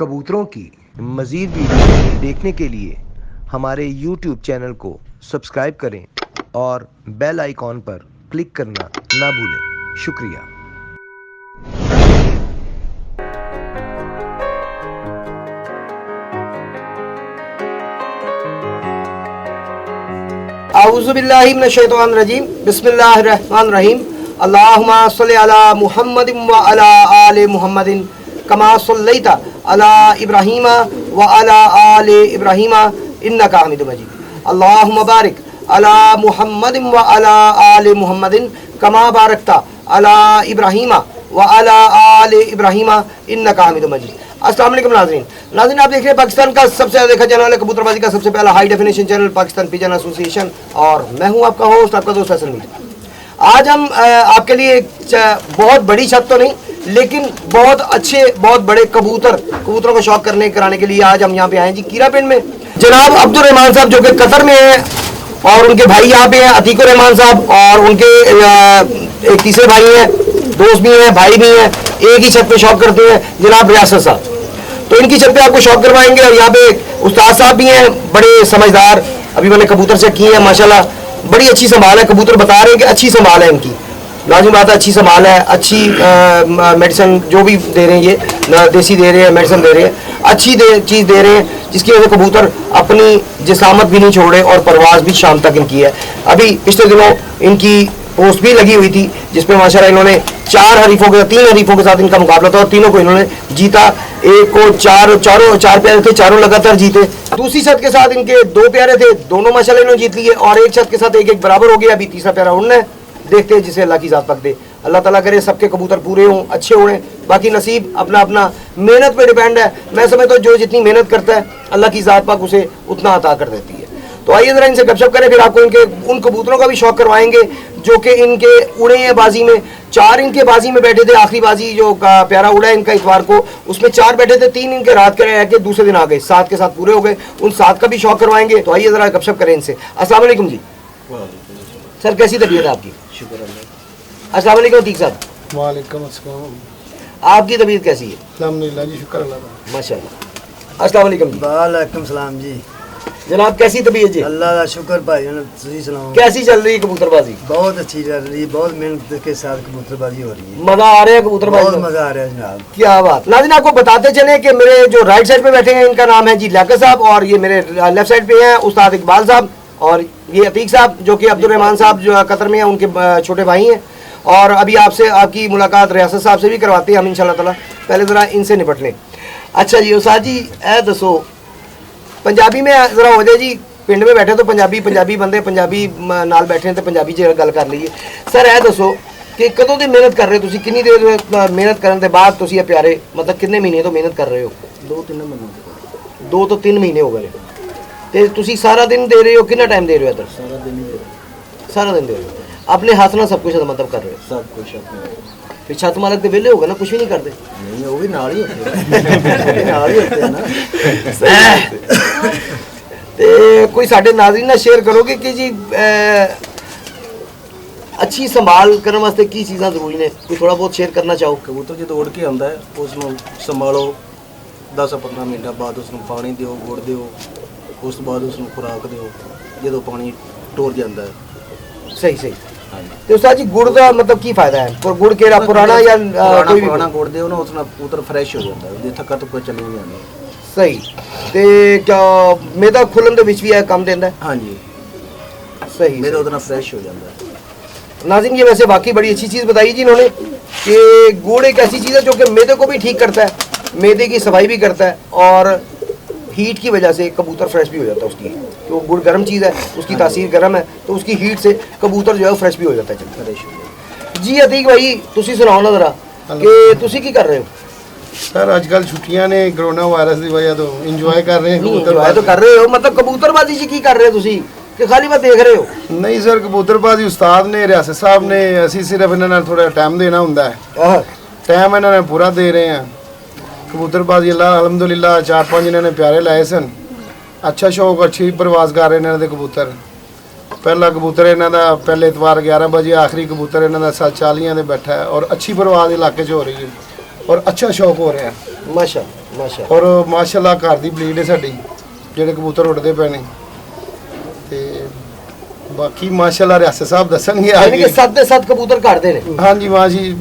कबूतरों की मज़ीद वीडियो देखने के लिए हमारे YouTube चैनल को सब्सक्राइब करें और बेल आइकॉन पर क्लिक करना ना भूलें। शुक्रिया। आऊज़ुबिल्लाहि मिनश्शैतानिर्रजीम बिस्मिल्लाहिर्रहमानिर्रहीम अल्लाहुम्मा सल्लि अला मुहम्मदिन व अला आलि मुहम्मदिन कमा सल्लैता अला इब्राहीम व अला आलि इब्राहीम इन्नका हमीदुम मजीद अल्लाहुम्मा बारिक अला मुहम्मदिन व अला आलि मुहम्मदिन कमा बारकता अला इब्राहीम व अला आलि इब्राहीम इन्नका हमीदुम मजीद। अस्सलाम वालेकुम नाज़रीन, आप देख रहे हैं पाकिस्तान का सबसे ज़्यादा देखा जाने वाला कबूतरबाजी का सबसे पहला high definition channel Pakistan pigeon association, और मैं हूं आपका होस्ट, आपका दोस्त फैसल मीर। आज हम आपके लिए बहुत बड़ी छत तो नहीं, लेकिन बहुत अच्छे बहुत बड़े कबूतरों को शौक कराने के लिए आज हम यहाँ पे आए हैं जी कीरा पिंड में। जनाब अब्दुल रहमान साहब जो कि कतर में हैं, और उनके भाई यहाँ पे हैं अतीकुर रहमान साहब, और उनके एक तीसरे भाई हैं, दोस्त भी हैं, भाई भी हैं, एक ही छत पे शौक करते हैं जनाब रियासत साहब। तो इनकी छत पे आपको शौक करवाएंगे। और यहाँ पे उस्ताद साहब भी हैं, बड़े समझदार, अभी मैंने कबूतर चेक किए हैं, माशाल्लाह बड़ी अच्छी संभाल है। कबूतर बता रहे हैं कि अच्छी संभाल है इनकी, लाजिम बात है, अच्छी संभाल है, अच्छी मेडिसिन जो भी दे रहे हैं, ये देसी दे रहे हैं, मेडिसिन दे रहे हैं, अच्छी चीज़ दे रहे हैं, जिसकी वजह से कबूतर अपनी जिसामत भी नहीं छोड़े और परवाज भी शाम तक इनकी है। अभी पिछले दिनों इनकी पोस्ट भी लगी हुई थी जिसपे माशाल्लाह इन्होंने तीन हरीफों के साथ इनका मुकाबला था और तीनों को इन्होंने जीता। एक को चार प्यारे थे, चारों लगातार जीते। दूसरी छत के साथ इनके दो प्यारे थे, दोनों माशाल्लाह इन्होंने जीत लिए, और एक छत के साथ एक बराबर हो गया। अभी तीसरा प्यारा उड़ना है, देखते हैं जिसे अल्लाह की ज़ात पक दे। अल्लाह ताला करे सबके कबूतर पूरे हों, अच्छे हों। बाकी नसीब अपना अपना मेहनत पे डिपेंड है। मैं समझता हूँ जो जितनी मेहनत करता है अल्लाह की ज़ात पाक उसे उतना अता कर देती है। तो आइए ज़रा इनसे गपशप करें, फिर आपको इनके उन कबूतरों का भी शौक करवाएंगे जो कि इनके उड़े हैं बाजी में। 4 इनके बाजी में बैठे थे, आखिरी बाजी जो प्यारा उड़ा है इनका इतवार को, उसमें 4 बैठे थे, 3 इनके रात के रह के दूसरे दिन आ गए, 7 के साथ पूरे हो गए। उन 7 का भी शौक करवाएंगे। तो आइए ज़रा गपशप करें इनसे। अस्सलाम वालेकुम जी। सर कैसी तबीयत है आपकी? शुक्र अल्लाह। अस्सलाम वालेकुम अतीक साहब। वालेकुम अस्सलाम। आपकी तबीयत कैसी है? अल्हम्दुलिल्लाह जी, शुक्र अल्लाह का। माशाल्लाह। अस्सलाम वालेकुम जी। वालेकुम सलाम जी। जनाब कैसी तबीयत जी? अल्लाह का शुक्र भाई, तुसी सुनाओ। कैसी चल रही है कबूतरबाजी? बहुत अच्छी चल रही है, बहुत मेहनत के साथ कबूतरबाजी हो रही है। मजा आ रहा है कबूतरबाजी? बहुत मजा आ रहा है जनाब। क्या बात। नाज़रीन आपको बताते चले कि मेरे जो राइट साइड पे बैठे हैं इनका नाम है जी लियाकत साहब, और ये मेरे लेफ्ट साइड पे हैं उस्ताद इकबाल साहब, और ये अतीक साहब जो कि अब्दुल रहमान साहब जो कतर में हैं उनके छोटे भाई हैं। और अभी आपकी मुलाकात रियासत साहब से भी करवाते हैं हम इंशाल्लाह ताला। पहले ज़रा इनसे निपट लें। अच्छा जी उस्ताद जी, ए दसो पंजाबी में ज़रा हो जाए जी, पिंड में बैठे तो पंजाबी बंदे पंजाबी नाल बैठे हैं तो पंजाबी च गल कर लीजिए। सर ए दसो कि कदों दी मेहनत कर रहे हो तुसी, कितनी देर मेहनत करने के बाद तुसी ये प्यारे, मतलब कितने महीने तो मेहनत कर रहे हो? 2-3 महीने। 2 तो 3 महीने हो गए। ते तुसी सारा दिन दे रहे हो, कितना टाइम दे रहे हो इधर? सारा दिन ही दे। सारा दिन दे रहे हो, अपने हाथ ना सब कुछ मतलब कर रहे हो? सब कुछ अपने। फिर छत मालक के वेले हो गए ना, कुछ भी नहीं करते? नहीं, वो भी नाल ही होते हैं। नाल ही होते हैं ना। ते कोई साडे नाज़रीन ना शेयर करोगे कि जी अच्छी संभाल करने वास्ते की चीज़ां जरूरी ने, कोई थोड़ा बहुत शेयर करना चाहो? कबूतर जो उड़ के आंदा है उसਨੂੰ संभालो, 10-15 मिनट बाद उसਨੂੰ पानी दिओ, गुड़ दिओ, उस बाद उसਨੂੰ खुराक दिओ, ਜਦੋਂ पानी टोर ਜਾਂਦਾ है। सही। तो उस्ताद जी गुड़ का मतलब की फायदा है? गुड़ केड़ा पुराना या कोई भी पुराना गुड़ दिओ ना, उसना कबूतर फ्रेश हो ਜਾਂਦਾ है, ਜੇ ਥੱਕਾ ਧੁੱਕਾ ਚਲੀ ਨਹੀਂ ਜਾਂਦੀ। सही। ते क्या मेदा खुलन दे विच भी है काम देंदा है? हाँ जी, सही। मेरा उतना फ्रेश हो जाता है। नाज़रीन ये वैसे वाकई बड़ी अच्छी चीज़ बताई जी इन्होंने कि गुड़ एक ऐसी चीज़ है जो कि मैदे को भी ठीक करता है, मैदे की सफाई भी करता है, और हीट की वजह से कबूतर फ्रेश भी हो जाता है उसकी, तो गुड़ गर्म चीज़ है, उसकी तासीर गर्म है, तो उसकी हीट से कबूतर जो है फ्रेश भी हो जाता है। चल जी अतीक भाई तुसी सुनाओ ना ज़रा कि तुसी की कर रहे हो? सर अजकल छुट्टियां ने कोरोना वायरस की वजह तो इंजॉय कर रहे हैं कबूतरबाजी। तो कर रहे हो, मतलब कबूतरबाजी जी की कर रहे हो तुसी कि खाली बस देख रहे हो? नहीं सर, कबूतरबाजी उस्ताद ने रियासत साहब ने, असी सिर्फ इन्होंने थोड़ा टाइम देना होंदा है, टाइम इन्होंने पूरा दे रहे हैं। कबूतरबाजी अल्लाह अलहमदुलिल्लाह 4-5 इन्होंने प्यारे लाए सन, अच्छा शौक, अच्छी परवाज कर रहे हैं इन्होंने कबूतर। पहला कबूतर इन्हों का पहले इतवार 11 बजे, आखिरी कबूतर इन्हों का 7:40 बैठा है, और अच्छी परवाज इलाके हो रही है और अच्छा शौक हो रहा है। माशा ਮਾਸ਼ਾ ਔਰ ਮਾਸ਼ਾਅੱਲਾ ਘਰ ਦੀ ਬਲੀਡ ਹੈ ਸਾਡੀ, ਜਿਹੜੇ ਕਬੂਤਰ ਉੱਡਦੇ ਪਏ ਨੇ। ਤੇ ਬਾਕੀ ਮਾਸ਼ਾਅੱਲਾ ਰਿਆਸਤ ਸਾਹਿਬ ਦੱਸਣਗੇ ਆ ਯਾਨੀ ਕਿ 7 ਦੇ 7 ਕਬੂਤਰ ਘੜਦੇ ਨੇ। ਹਾਂਜੀ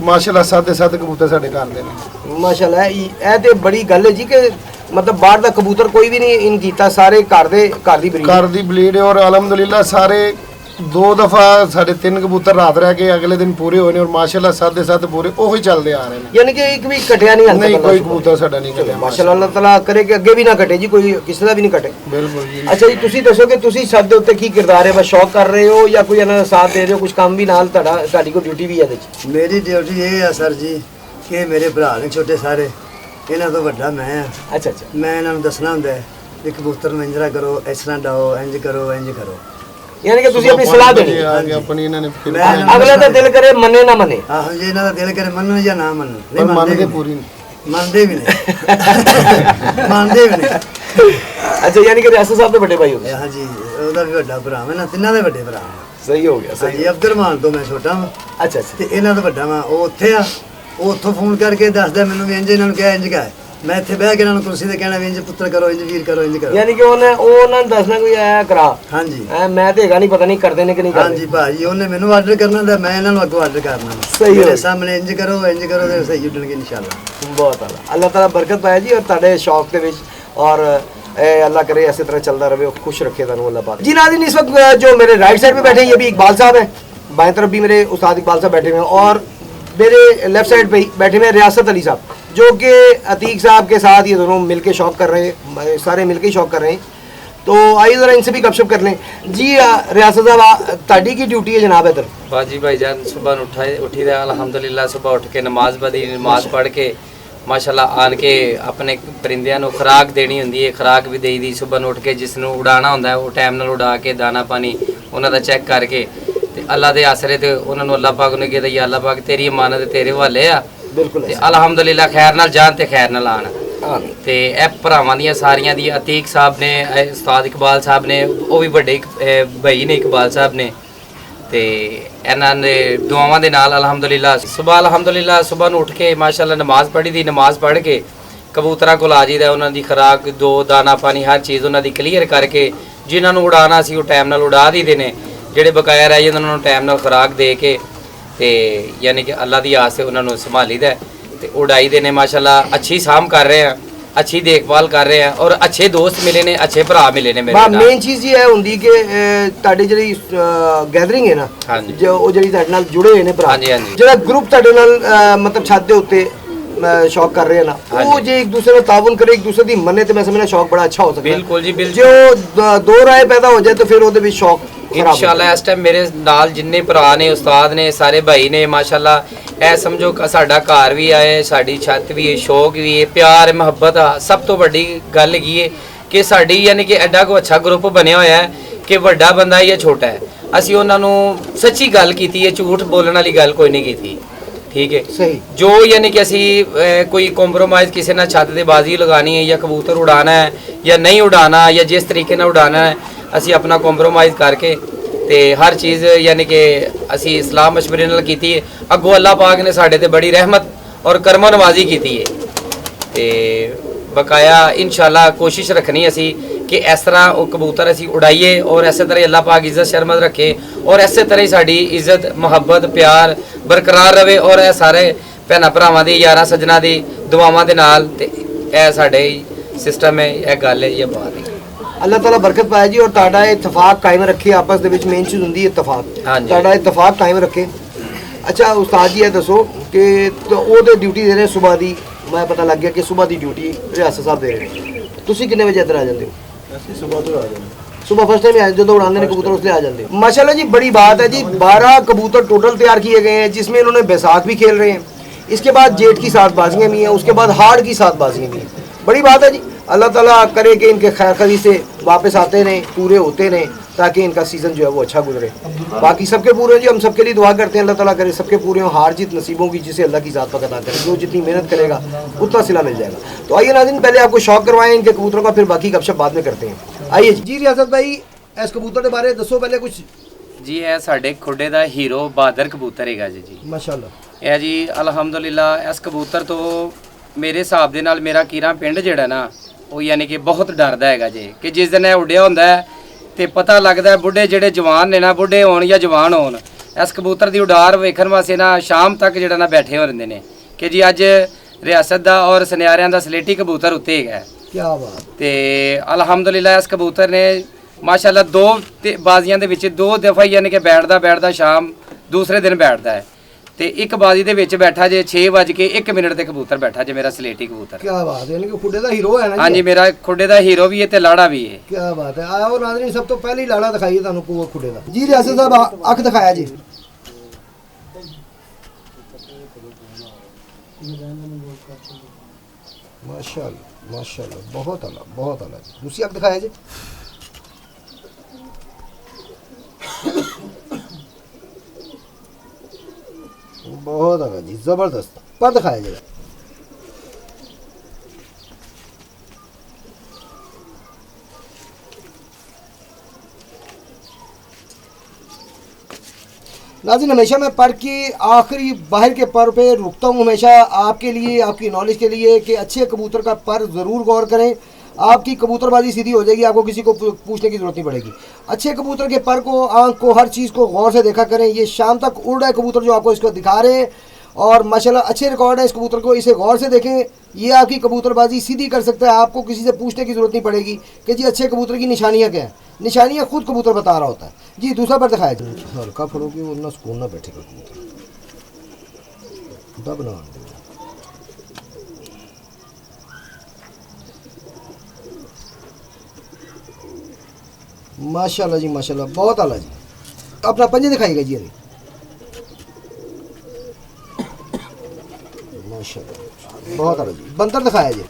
ਮਾਸ਼ਾਅੱਲਾ 7 ਦੇ 7 ਕਬੂਤਰ ਸਾਡੇ ਘਰ ਦੇ ਨੇ। ਮਾਸ਼ਾਅੱਲਾ ਇਹ ਤੇ ਬੜੀ ਗੱਲ ਹੈ ਜੀ ਕਿ ਮਤਲਬ ਬਾਹਰ ਦਾ ਕਬੂਤਰ ਕੋਈ ਵੀ ਨਹੀਂ ਇਨ ਕੀਤਾ, ਸਾਰੇ ਘਰ ਦੀ ਬਰੀਡ। ਘਰ ਦੀ ਬਲੀਡ ਔਰ ਅਲਹਮਦੁਲਿਲਾ ਸਾਰੇ 2 ਦਫਾ ਸਾਡੇ 3 ਕਬੂਤਰ ਰਾਤ ਰਹਿ ਕੇ ਅਗਲੇ ਦਿਨ ਪੂਰੇ ਹੋਏ ਨੇ ਔਰ ਮਾਸ਼ਾਅੱਲਾ 7 ਦੇ 7 ਪੂਰੇ ਉਹੀ ਚੱਲਦੇ ਆ ਰਹੇ ਨੇ। ਯਾਨੀ ਕਿ ਇੱਕ ਵੀ ਕਟਿਆ ਨਹੀਂ ਨਹੀਂ ਕੋਈ ਕਬੂਤਰ ਸਾਡਾ ਨਹੀਂ ਕਟਿਆ ਮਾਸ਼ਾਅੱਲਾ। ਅੱਲਾਹ ਤਾਲਾ ਕਰੇ ਕਿ ਅੱਗੇ ਵੀ ਨਾ ਕਟੇ ਜੀ, ਕੋਈ ਕਿਸੇ ਦਾ ਵੀ ਨਹੀਂ ਕਟੇ। ਬਿਲਕੁਲ ਜੀ। ਅੱਛਾ ਜੀ, ਤੁਸੀਂ ਦੱਸੋ ਕਿ ਤੁਸੀਂ ਸਭ ਦੇ ਉੱਤੇ ਕੀ ਕਿਰਦਾਰ ਹੈ? ਬਸ ਸ਼ੌਕ ਕਰ ਰਹੇ ਹੋ ਜਾਂ ਕੋਈ ਇਹਨਾਂ ਦਾ ਸਾਥ ਦੇ ਰਹੇ ਹੋ? ਕੁਝ ਕੰਮ ਵੀ ਨਾਲ ਤੁਹਾਡੀ ਕੋਈ ਡਿਊਟੀ ਵੀ ਹੈ ਇਹਦੇ 'ਚ? ਮੇਰੀ ਡਿਊਟੀ ਇਹ ਆ ਸਰ ਜੀ ਕਿ ਮੇਰੇ ਭਰਾ ਨੇ ਛੋਟੇ ਸਾਰੇ, ਇਹਨਾਂ ਤੋਂ ਵੱਡਾ ਮੈਂ ਆ। ਅੱਛਾ ਮੈਂ ਇਹਨਾਂ ਨੂੰ ਦੱਸਣਾ ਹੁੰਦਾ ਹੈ ਵੀ ਕਬੂਤਰ ਨੂੰ ਇੰਜਰਾ ਕਰੋ, ਇਸ ਤਰ੍ਹਾਂ ਡਾਓ, ਇੰਜ ਕਰੋ, ਇੰਜ ਕਰੋ। ਯਾਨੀ ਕਿ ਤੁਸੀਂ ਆਪਣੀ ਸਲਾਹ ਦੇਣੀ ਆ ਗਿਆ ਆਪਣੀ ਇਹਨਾਂ ਨੇ ਅਗਲੇ ਦਾ ਦਿਲ ਕਰੇ ਮੰਨੇ ਨਾ ਮੰਨੇ। ਆਹੋ ਜੀ, ਇਹਨਾਂ ਦਾ ਦਿਲ ਕਰੇ ਮੰਨਣ ਜਾਂ ਨਾ ਮੰਨਣ। ਪਰ ਮੰਨਦੇ ਪੂਰੀ ਨਹੀਂ। ਮੰਨਦੇ ਵੀ ਨਹੀਂ ਮੰਨਦੇ ਵੀ ਨਹੀਂ। ਅੱਛਾ, ਯਾਨੀ ਕਿ ਰਿਆਸਤ ਸਾਹਿਬ ਦੇ ਵੱਡੇ ਭਾਈ ਹੋ ਗਏ। ਹਾਂ ਜੀ, ਉਹਦਾ ਵੀ ਵੱਡਾ ਭਰਾ ਮੈਂ ਨਾ, ਤਿੰਨਾਂ ਦੇ ਵੱਡੇ ਭਰਾ ਹਾਂ। ਸਹੀ ਹੋ ਗਿਆ, ਹਾਂਜੀ, ਅਬਦੁਰਮਾਨ ਤੋਂ ਮੈਂ ਛੋਟਾ ਹਾਂ। ਅੱਛਾ ਤੇ ਇਹਨਾਂ ਦਾ ਵੱਡਾ ਵਾ, ਉਹ ਉੱਥੇ ਆ। ਉਹ ਉੱਥੋਂ ਫੋਨ ਕਰਕੇ ਦੱਸਦਾ ਮੈਨੂੰ ਵੀ ਇੰਜ ਇਹਨਾਂ ਨੂੰ ਕਿਹਾ, ਇੰਜ ਕਾ। ਮੈਂ ਇੱਥੇ ਬਹਿ ਕੇ ਇਹਨਾਂ ਨੂੰ ਕੁਰਸੀ ਤੇ ਕਹਿਣਾ ਵੀ ਇੰਜ ਪੁੱਤਰ ਕਰੋ, ਇੰਜ ਵੀਰ ਕਰੋ, ਇੰਜ ਕਰੋ। ਯਾਨੀ ਕਿ ਉਹਨਾਂ ਨੂੰ ਦੱਸਣਾ ਕੋਈ ਆਇਆ ਕਰਾ। ਹਾਂਜੀ ਮੈਂ ਤੇ ਹੈਗਾ ਨਹੀਂ, ਪਤਾ ਨਹੀਂ ਕਰਦੇ ਨੇ ਕਿ ਨਹੀਂ ਕਰਦੇ। ਹਾਂਜੀ ਭਾਜੀ, ਉਹਨੇ ਮੈਨੂੰ ਆਰਡਰ ਕਰਨਾ ਹੁੰਦਾ, ਮੈਂ ਇਹਨਾਂ ਨੂੰ ਅੱਗੋਂ ਆਰਡਰ ਕਰਨਾ। ਸਹੀ ਮੇਰੇ ਸਾਹਮਣੇ ਇੰਜ ਕਰੋ, ਇੰਜ ਕਰੋ ਤੇ ਸਹੀ ਉੱਡਣਗੇ ਇਨਸ਼ਾਅੱਲਾ। ਬਹੁਤ ਅੱਲਾ ਤਾਲਾ ਬਰਕਤ ਪਾਏ ਜੀ ਔਰ ਤੁਹਾਡੇ ਸ਼ੌਕ ਦੇ ਵਿੱਚ, ਔਰ अल्लाह करे ऐसे तरह चलता रहे, खुश रखे तुम अल्लाह पाक। जी नाज़रीन, इस वक्त जो मेरे राइट साइड पे बैठे हैं ये भी इकबाल साहब हैं, बाएं तरफ भी मेरे उस्ताद इकबाल साहब बैठे हुए हैं, और मेरे लेफ्ट साइड पे ही बैठे हुए हैं रियासत अली साहब, जो कि अतीक साहब के साथ ये दोनों मिलके शौक कर रहे हैं, सारे मिलके शौक कर रहे हैं। तो आइए ज़रा इनसे भी गपशप कर लें। जी रियासत साहब, ताड़ी की ड्यूटी है जनाब इधर? बाजी भाईजान सुबह उठी रहा अल्हम्दुलिल्लाह, सुबह उठ के नमाज पढ़ी, नमाज पढ़ के माशाल्लाह आन के अपने परिंदियां नूं खुराक देनी हुंदी है, खुराक भी देई दी। सुबह नूं उठ के जिस नूं उड़ाना हुंदा है वो टाइम नाल उड़ा के दाना पानी उन्हां दा चेक करके ते अल्लाह दे आसरे ते उन्हां नूं अल्लाह पाक ने कहदा या अल्लाह पाक तेरी अमानत तेरे हवाले आ। बिल्कुल ते अल्हम्दुलिल्लाह खैर नाल जान ते खैर नाल आन। ते ਇਹ ਭਰਾਵਾਂ ਦੀਆਂ ਸਾਰੀਆਂ ਦੀ ਅਤੀਕ ਸਾਹਿਬ ਨੇ, ਉਸਤਾਦ ਇਕਬਾਲ ਸਾਹਿਬ ਨੇ, ਉਹ ਵੀ ਵੱਡੇ ਭਾਈ ਨੇ ਇਕਬਾਲ ਸਾਹਿਬ ਨੇ, ਤੇ ਇਹਨਾਂ ਨੇ ਦੁਆਵਾਂ ਦੇ ਨਾਲ ਅਲਹਮਦੁਲਿਲਾ ਸੁਬਾਹ ਨੂੰ ਉੱਠ ਕੇ ਮਾਸ਼ਾਅੱਲਾ ਨਮਾਜ਼ ਪੜ੍ਹੀ ਦੀ, ਨਮਾਜ਼ ਪੜ੍ਹ ਕੇ ਕਬੂਤਰਾਂ ਕੋਲ ਆ ਜੀਦਾ, ਉਹਨਾਂ ਦੀ ਖੁਰਾਕ ਦੋ ਦਾਣਾ ਪਾਣੀ ਹਰ ਚੀਜ਼ ਉਹਨਾਂ ਦੀ ਕਲੀਅਰ ਕਰਕੇ, ਜਿਨ੍ਹਾਂ ਨੂੰ ਉਡਾਣਾ ਸੀ ਉਹ ਟਾਈਮ ਨਾਲ ਉਡਾ ਦਈਦੇ ਨੇ, ਜਿਹੜੇ ਬਕਾਇਆ ਰਹਿ ਜਾਂਦੇ ਉਹਨਾਂ ਨੂੰ ਟਾਈਮ ਨਾਲ ਖੁਰਾਕ ਦੇ ਕੇ, ਤੇ ਯਾਨੀ ਕਿ ਅੱਲਾ ਦੀ ਆਸ ਤੇ ਉਹਨਾਂ ਨੂੰ ਸੰਭਾਲੀਦਾ ਤੇ ਉਡਾਈ ਦੇ ਨੇ। ਮਾਸ਼ਾਅੱਲਾ ਅੱਛੀ ਸਾਂਭ ਕਰ ਰਹੇ ਆ, अच्छी देखभाल कर रहे हैं, और अच्छे दोस्त मिले ने, अच्छे भरा मिले ने मेरे नाल। मेन चीज़ ये हुंदी कि ਤੁਹਾਡੀ ਜਿਹੜੀ ਗੈਦਰਿੰਗ ਹੈ ਨਾ, ਜੋ ਉਹ ਜਿਹੜੀ ਤੁਹਾਡੇ ਨਾਲ ਜੁੜੇ ਹੋਏ ਨੇ ਭਰਾ, ਜਿਹੜਾ ਗਰੁੱਪ ਤੁਹਾਡੇ ਨਾਲ ਮਤਲਬ ਛੱਤ ਦੇ ਉੱਤੇ शौक कर रहे हैं ना, वो जो एक दूसरे में ताउन करे, एक दूसरे की मन्ने, तो मैं समझना शौक बड़ा अच्छा हो सकता है। बिल्कुल जी बिल्कुल। जो दो राय पैदा हो जाए तो फिर ਉਹਦੇ ਵਿੱਚ शौक इंशाल्लाह इस टाइम मेरे नाल जिन्ने भरा ने, उस्ताद ने, सारे भाई ने, माशाल्लाह ਇਹ ਸਮਝੋ ਸਾਡਾ ਘਰ ਵੀ ਆਏ, ਸਾਡੀ ਛੱਤ ਵੀ ਹੈ, ਸ਼ੌਕ ਵੀ ਹੈ, ਪਿਆਰ ਹੈ, ਮੁਹੱਬਤ ਆ। ਸਭ ਤੋਂ ਵੱਡੀ ਗੱਲ ਕੀ ਹੈ ਕਿ ਸਾਡੀ ਯਾਨੀ ਕਿ ਐਡਾ ਕੋ ਅੱਛਾ ਗਰੁੱਪ ਬਣਿਆ ਹੋਇਆ ਹੈ ਕਿ ਵੱਡਾ ਬੰਦਾ ਜਾਂ ਛੋਟਾ ਹੈ, ਅਸੀਂ ਉਹਨਾਂ ਨੂੰ ਸੱਚੀ ਗੱਲ ਕੀਤੀ ਹੈ, ਝੂਠ ਬੋਲਣ ਵਾਲੀ ਗੱਲ ਕੋਈ ਨਹੀਂ ਕੀਤੀ। ठीक है सही। जो यानी कि असी कोई कॉम्प्रोमाइज़ किसी ना छत दे बाजी लगानी है, या कबूतर उड़ाना है या नहीं उड़ाना, या जिस तरीके ना उड़ाना है, असी अपना कॉम्प्रोमाइज़ करके ते हर चीज़ यानी कि असी इस्लाम मशवरे नाल कीती है। अगों अल्लाह पाक ने साढ़े ते बड़ी रहमत और करम नवाजी की है, ते बकाया इंशाल्लाह कोशिश रखनी असी कि इस तरह वो कबूतर असी उड़ाइए, और इस तरह अल्लाह पाक इज्जत शर्मत रखे, और इस तरह साड़ी इज्जत मुहब्बत प्यार बरकरार रहे, और यह सारे भैन भरावां दी यारां सज्जनां दी दुआवां दे नाल ते यह साडे सिस्टम है, यह गल है, यह बात है। अल्लाह ताला बरकत पाए जी, और तुहाडा इत्तफाक कायम रखे, आपस दे विच मेन चीज़ हुंदी है इत्तफाक, तुहाडा इत्तफाक कायम रखे। अच्छा उस्ताद जी, ये दसो कि ओहदे ड्यूटी दे रहे सुबह दी, मैं पता लग गया कि सुबह दी ड्यूटी रियासत साहब दे रहे, तुसीं किन्ने बजे इधर आ जांदे हो? ਅਸੀਂ ਸਵੇਰ ਤੋਂ ਆ ਜਾਂਦੇ, सुबह फर्स्ट टाइम जो उड़ाने ने कबूतर उसलिए आ जाते हैं। माशाल्लाह जी, बड़ी बात है जी, 12 कबूतर टोटल तैयार किए गए हैं, जिसमें इन्होंने बैसाख भी खेल रहे हैं, इसके बाद जेठ की 7 बाजियाँ भी हैं, उसके बाद हाड़ की 7 बाजियाँ भी हैं। बड़ी बात है जी, अल्लाह ताला करे कि इनके खैर खरी से वापस आते रहें, पूरे होते रहें, ताकि इनका सीज़न जो है वो अच्छा गुजरे। बाकी सबके पूरे जी, हम सबके लिए दुआ करते हैं, अल्लाह ताला करे सबके पूरे हों, हार जीत नसीबों की जिसे अल्लाह की ज़ात पर अदा करे, जो जितनी मेहनत करेगा उतना सिला मिल जाएगा। तो आइए नाज़रीन, पहले आपको शौक करवाएं इनके कबूतरों का, फिर बाकी गपशप बाद में करते हैं। आइए जी रियासत भाई, इस कबूतर के बारे दसो पहले कुछ। जी है साढ़े खुडे का हीरो बहादुर कबूतर है जी। माशाल्लाह। यह जी अल्हम्दुलिल्लाह इस कबूतर तो ਮੇਰੇ ਹਿਸਾਬ ਦੇ ਨਾਲ ਮੇਰਾ ਕੀਰਾਂ ਪਿੰਡ ਜਿਹੜਾ ਨਾ ਉਹ ਯਾਨੀ ਕਿ ਬਹੁਤ ਡਰਦਾ ਹੈਗਾ ਜੇ ਕਿ ਜਿਸ ਦਿਨ ਇਹ ਉੱਡਿਆ ਹੁੰਦਾ ਹੈ ਤੇ ਪਤਾ ਲੱਗਦਾ ਹੈ ਬੁੱਢੇ ਜਿਹੜੇ ਜਵਾਨ ਨੇ ਨਾ, ਬੁੱਢੇ ਹੋਣ ਜਾਂ ਜਵਾਨ ਹੋਣ, ਇਸ ਕਬੂਤਰ ਦੀ ਉਡਾਰ ਵੇਖਣ ਵਾਸਤੇ ਨਾ ਸ਼ਾਮ ਤੱਕ ਜਿਹੜਾ ਨਾ ਬੈਠੇ ਹੋ ਰਹਿੰਦੇ ਨੇ ਕਿ ਜੀ ਅੱਜ ਰਿਆਸਤ ਦਾ ਔਰ ਸੁਨਿਆਰਿਆਂ ਦਾ ਸਲੇਟੀ ਕਬੂਤਰ ਉੱਤੇ ਹੈਗਾ। ਕੀ ਬਾਤ। ਤੇ ਅਲਹਮਦੁਲਿਲਾ ਇਸ ਕਬੂਤਰ ਨੇ ਮਾਸ਼ਾਅੱਲਾ ਬਾਜ਼ੀਆਂ ਦੇ ਵਿੱਚ 2 ਦਫਾ ਯਾਨੀ ਕਿ ਬੈਠਦਾ ਸ਼ਾਮ ਦੂਸਰੇ ਦਿਨ ਬੈਠਦਾ ਹੈ ਤੇ ਇੱਕ ਬਾਜ਼ੀ ਦੇ ਵਿੱਚ ਬੈਠਾ ਜੇ 6:01 ਤੇ ਕਬੂਤਰ ਬੈਠਾ ਜੇ ਮੇਰਾ ਸਲੇਟੀ ਕਬੂਤਰ। ਕੀ ਬਾਤ ਹੈ, ਯਾਨੀ ਕਿ ਖੁੱਡੇ ਦਾ ਹੀਰੋ ਹੈ ਨਾ ਜੀ। ਹਾਂਜੀ, ਮੇਰਾ ਖੁੱਡੇ ਦਾ ਹੀਰੋ ਵੀ ਹੈ ਤੇ ਲਾੜਾ ਵੀ ਹੈ। ਕੀ ਬਾਤ ਹੈ। ਆਓ ਨਾਜ਼ਰੀਨ, ਸਭ ਤੋਂ ਪਹਿਲੀ ਲਾੜਾ ਦਿਖਾਈਏ ਤੁਹਾਨੂੰ ਕੋ ਖੁੱਡੇ ਦਾ। ਜੀ ਰਿਆਸਤ ਸਾਹਿਬ ਅੱਖ ਦਿਖਾਇਆ ਜੀ। माशाल्लाह माशाल्लाह, बहुत आला, बहुत आला। दूसरी आँख दिखाया जी। बहुत आला जी, जबरदस्त। पर दिखाया जी। नाज़रीन, हमेशा मैं पर के आखिरी बाहर के पर पे रुकता हूँ, हमेशा आपके लिए, आपकी नॉलेज के लिए कि अच्छे कबूतर का पर ज़रूर गौर करें। आपकी कबूतरबाजी सीधी हो जाएगी, आपको किसी को पूछने की ज़रूरत नहीं पड़ेगी। अच्छे कबूतर के पर को, आँख को, हर चीज़ को गौर से देखा करें। ये शाम तक उड़ रहा है कबूतर जो आपको इसको दिखा रहे हैं और माशाल्लाह अच्छे रिकॉर्ड है इस कबूतर को, इसे गौर से देखें। ये आपकी कबूतरबाजी सीधी कर सकता है, आपको किसी से पूछने की ज़रूरत नहीं पड़ेगी कि जी अच्छे कबूतर की निशानियाँ क्या हैं। निशानियाँ खुद कबूतर बता रहा होता है। जी दूसरा पर दिखाया जी। हल्का फड़ोगे वरना सुकून ना बैठेगा कबूतर, दब ना। माशाल्लाह जी माशाल्लाह, बहुत आला जी। अपना पंजे दिखाइएगा जी। अरे माशाल्लाह, बहुत आला जी। बंतर दिखाया जी।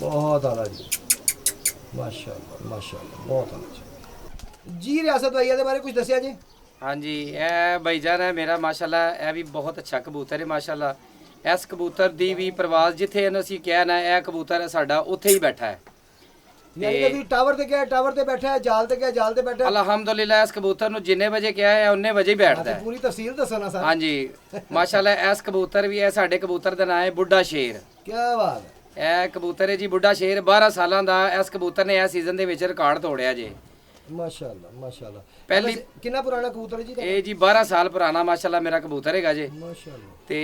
बहुत आला जी, माशाल्लाह माशाल्लाह, बहुत आला जी। जी रियासत भाई के बारे कुछ दसिया जी। हाँ जी, यह भाईजान है मेरा माशाल्लाह, यह भी बहुत अच्छा कबूतर है माशाल्लाह। इस कबूतर दी भी प्रवास जिथे असीं कहना यह कबूतर है साडा उत्थे ही बैठा है। यानी कि टावर ते क्या, टावर ते बैठा है, जाल ते क्या, जाल ते बैठा है। अल्हम्दुलिल्लाह इस कबूतर नु जिन्ने बजे क्या है उन्ने बजे ही बैठदा है। पूरी तफसील दसना सर। हाँ जी माशाल्लाह, इस कबूतर भी है साडे कबूतर दा नाम है बुड्ढा शेर। क्या बात है। यह कबूतर है जी बुड्ढा शेर, 12 सालां दा। इस कबूतर ने इस सीजन दे विच रिकॉर्ड तोड़िया जे। माशाल्लाह माशाल्लाह। पहली कितना पुराना कबूतर है जी? ये जी 12 साल पुराना माशाल्लाह मेरा कबूतर हैगा जे। माशाल्लाह। ते